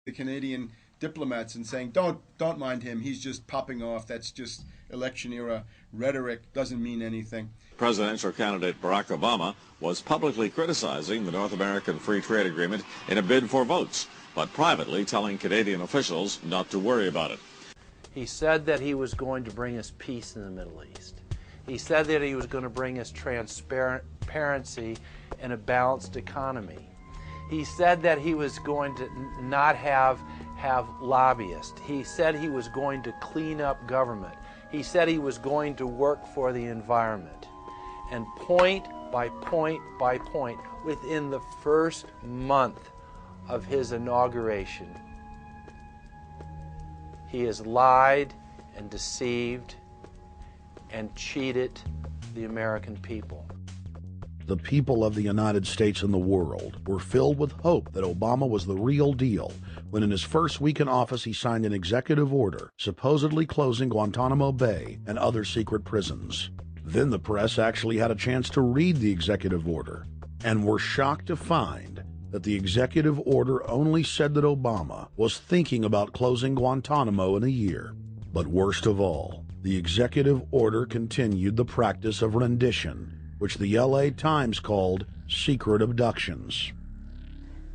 the Canadian diplomats and saying, don't mind him, he's just popping off, that's just election era rhetoric, doesn't mean anything. Presidential candidate Barack Obama was publicly criticizing the North American Free Trade Agreement in a bid for votes, but privately telling Canadian officials not to worry about it. He said that he was going to bring us peace in the Middle East. He said that he was going to bring us transparency and a balanced economy. He said that he was going to not have lobbyists. He said he was going to clean up government. He said he was going to work for the environment. And point by point by point, within the first month of his inauguration, he has lied and deceived and cheated the American people. The people of the United States and the world were filled with hope that Obama was the real deal when in his first week in office he signed an executive order supposedly closing Guantanamo Bay and other secret prisons. Then the press actually had a chance to read the executive order and were shocked to find that the executive order only said that Obama was thinking about closing Guantanamo in a year. But worst of all, the executive order continued the practice of rendition, which the LA Times called secret abductions.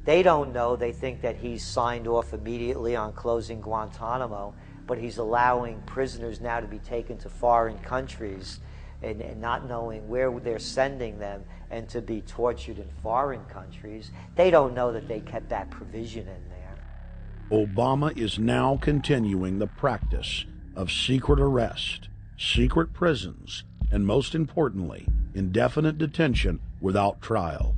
They don't know. They think that he's signed off immediately on closing Guantanamo, but he's allowing prisoners now to be taken to foreign countries and not knowing where they're sending them and to be tortured in foreign countries. They don't know that they kept that provision in there. Obama is now continuing the practice of secret arrest, secret prisons, and most importantly, indefinite detention without trial.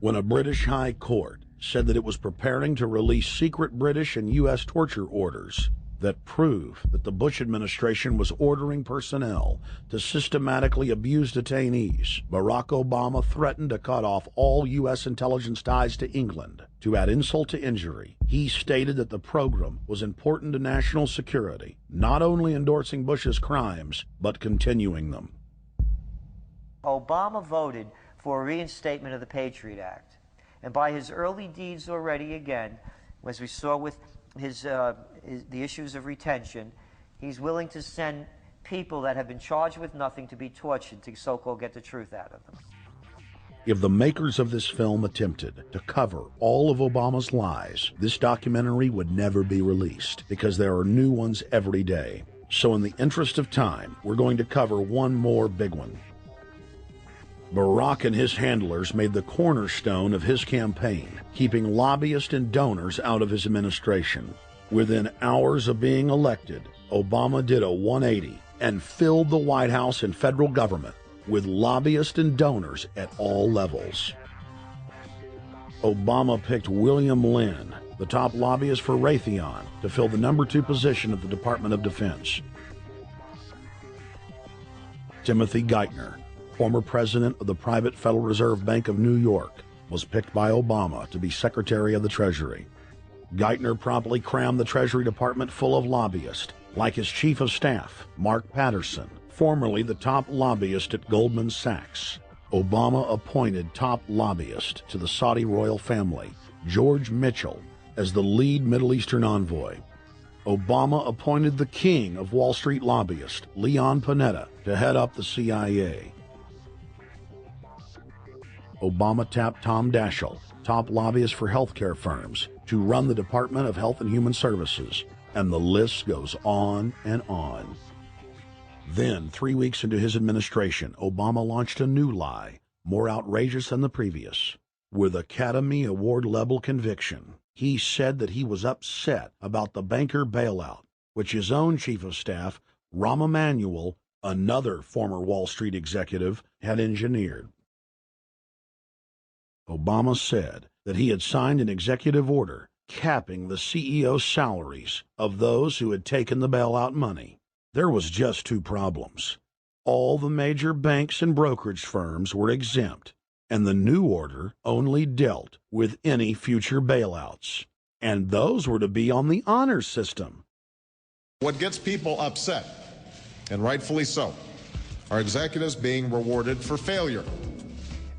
When a British High Court said that it was preparing to release secret British and U.S. torture orders that prove that the Bush administration was ordering personnel to systematically abuse detainees, Barack Obama threatened to cut off all U.S. intelligence ties to England. To add insult to injury, he stated that the program was important to national security, not only endorsing Bush's crimes, but continuing them. Obama voted for a reinstatement of the Patriot Act. And by his early deeds already, again, as we saw with the issues of retention, he's willing to send people that have been charged with nothing to be tortured to so-called get the truth out of them. If the makers of this film attempted to cover all of Obama's lies, this documentary would never be released because there are new ones every day. So in the interest of time, we're going to cover one more big one. Barack and his handlers made the cornerstone of his campaign, keeping lobbyists and donors out of his administration. Within hours of being elected, Obama did a 180 and filled the White House and federal government with lobbyists and donors at all levels. Obama picked William Lynn, the top lobbyist for Raytheon, to fill the number 2 position at the Department of Defense. Timothy Geithner, former president of the private Federal Reserve Bank of New York, was picked by Obama to be Secretary of the Treasury. Geithner promptly crammed the Treasury Department full of lobbyists, like his chief of staff, Mark Patterson, formerly the top lobbyist at Goldman Sachs. Obama appointed top lobbyist to the Saudi royal family, George Mitchell, as the lead Middle Eastern envoy. Obama appointed the king of Wall Street lobbyists, Leon Panetta, to head up the CIA. Obama tapped Tom Daschle, top lobbyist for healthcare firms, to run the Department of Health and Human Services, and the list goes on and on. Then, 3 weeks into his administration, Obama launched a new lie, more outrageous than the previous. With Academy Award-level conviction, he said that he was upset about the banker bailout, which his own chief of staff, Rahm Emanuel, another former Wall Street executive, had engineered. Obama said that he had signed an executive order capping the CEO's salaries of those who had taken the bailout money. There was just 2 problems. All the major banks and brokerage firms were exempt, and the new order only dealt with any future bailouts, and those were to be on the honor system. What gets people upset, and rightfully so, are executives being rewarded for failure.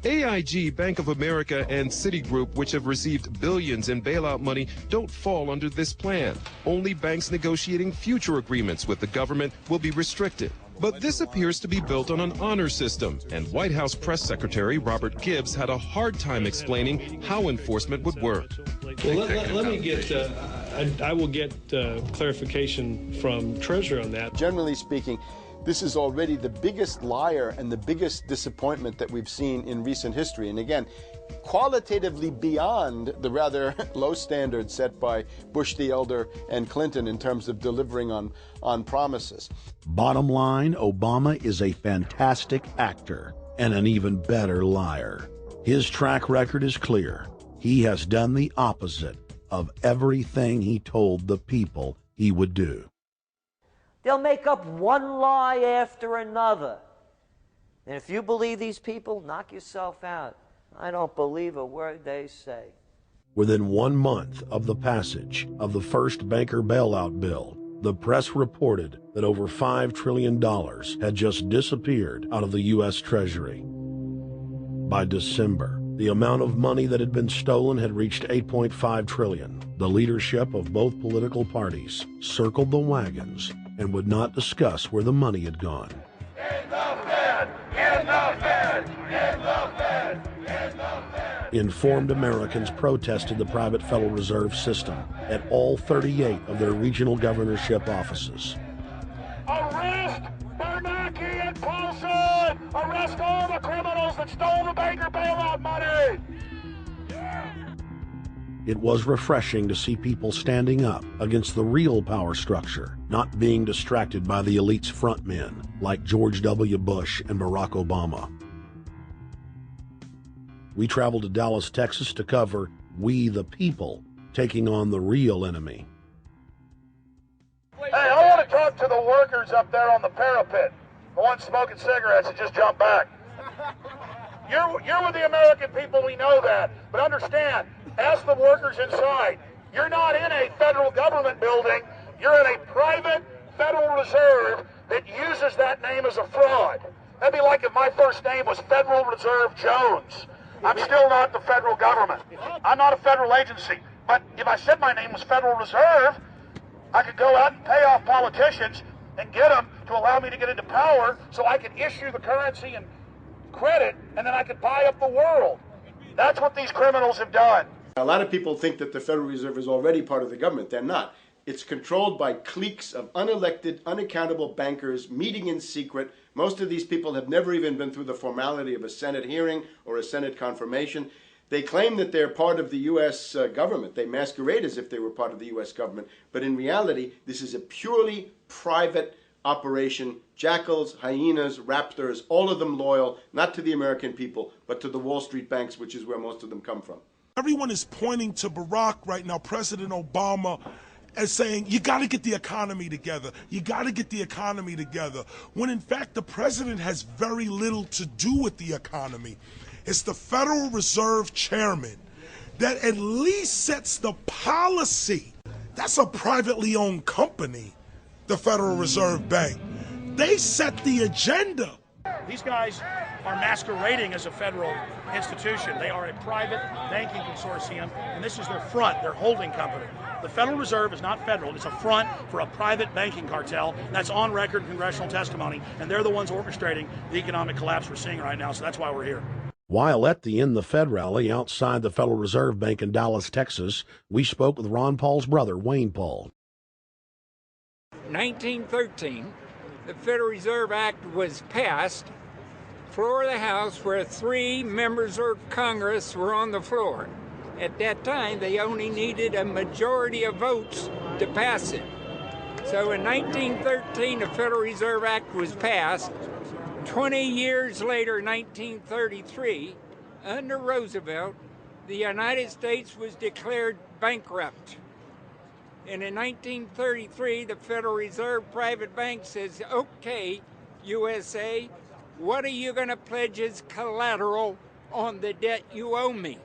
AIG, Bank of America, and Citigroup, which have received billions in bailout money, don't fall under this plan. Only banks negotiating future agreements with the government will be restricted. But this appears to be built on an honor system, and White House Press Secretary Robert Gibbs had a hard time explaining how enforcement would work. Well, let me get, I will get clarification from Treasury on that. Generally speaking, this is already the biggest liar and the biggest disappointment that we've seen in recent history. And again, qualitatively beyond the rather low standards set by Bush the Elder and Clinton in terms of delivering on promises. Bottom line, Obama is a fantastic actor and an even better liar. His track record is clear. He has done the opposite of everything he told the people he would do. They'll make up one lie after another. And if you believe these people, knock yourself out. I don't believe a word they say. Within 1 month of the passage of the first banker bailout bill, the press reported that over $5 trillion had just disappeared out of the U.S. Treasury. By December, the amount of money that had been stolen had reached $8.5 trillion. The leadership of both political parties circled the wagons and would not discuss where the money had gone. In the Fed! In the Fed! In the Fed! In the Fed! Informed Americans protested the private Federal Reserve System at all 38 of their regional governorship offices. Arrest Bernanke and Paulson! Arrest all the criminals that stole the banker bailout money! It was refreshing to see people standing up against the real power structure, not being distracted by the elite's frontmen like George W. Bush and Barack Obama. We traveled to Dallas, Texas to cover We the People taking on the real enemy. Hey, I want to talk to the workers up there on the parapet. The ones smoking cigarettes that just jumped back. You're with the American people, we know that. But understand, ask the workers inside. You're not in a federal government building. You're in a private Federal Reserve that uses that name as a fraud. That'd be like if my first name was Federal Reserve Jones. I'm still not the federal government. I'm not a federal agency. But if I said my name was Federal Reserve, I could go out and pay off politicians and get them to allow me to get into power so I could issue the currency and credit, and then I could buy up the world. That's what these criminals have done. A lot of people think that the Federal Reserve is already part of the government. They're not. It's controlled by cliques of unelected, unaccountable bankers meeting in secret. Most of these people have never even been through the formality of a Senate hearing or a Senate confirmation. They claim that they're part of the U.S. government. They masquerade as if they were part of the U.S. government. But in reality, this is a purely private operation. Jackals, hyenas, raptors, all of them loyal, not to the American people, but to the Wall Street banks, which is where most of them come from. Everyone is pointing to Barack right now, President Obama, as saying, you got to get the economy together. You got to get the economy together. When in fact, the president has very little to do with the economy. It's the Federal Reserve Chairman that at least sets the policy. That's a privately owned company, the Federal Reserve Bank. They set the agenda. These guys are masquerading as a federal institution. They are a private banking consortium, and this is their front, their holding company. The Federal Reserve is not federal. It's a front for a private banking cartel. That's on record in congressional testimony, and they're the ones orchestrating the economic collapse we're seeing right now, so that's why we're here. While at the End the Fed rally outside the Federal Reserve Bank in Dallas, Texas, we spoke with Ron Paul's brother, Wayne Paul. 1913, the Federal Reserve Act was passed, floor of the House, where 3 members of Congress were on the floor. At that time, they only needed a majority of votes to pass it. So in 1913, the Federal Reserve Act was passed. 20 years later, 1933, under Roosevelt, the United States was declared bankrupt. And in 1933, the Federal Reserve private bank says, okay, USA, what are you going to pledge as collateral on the debt you owe me?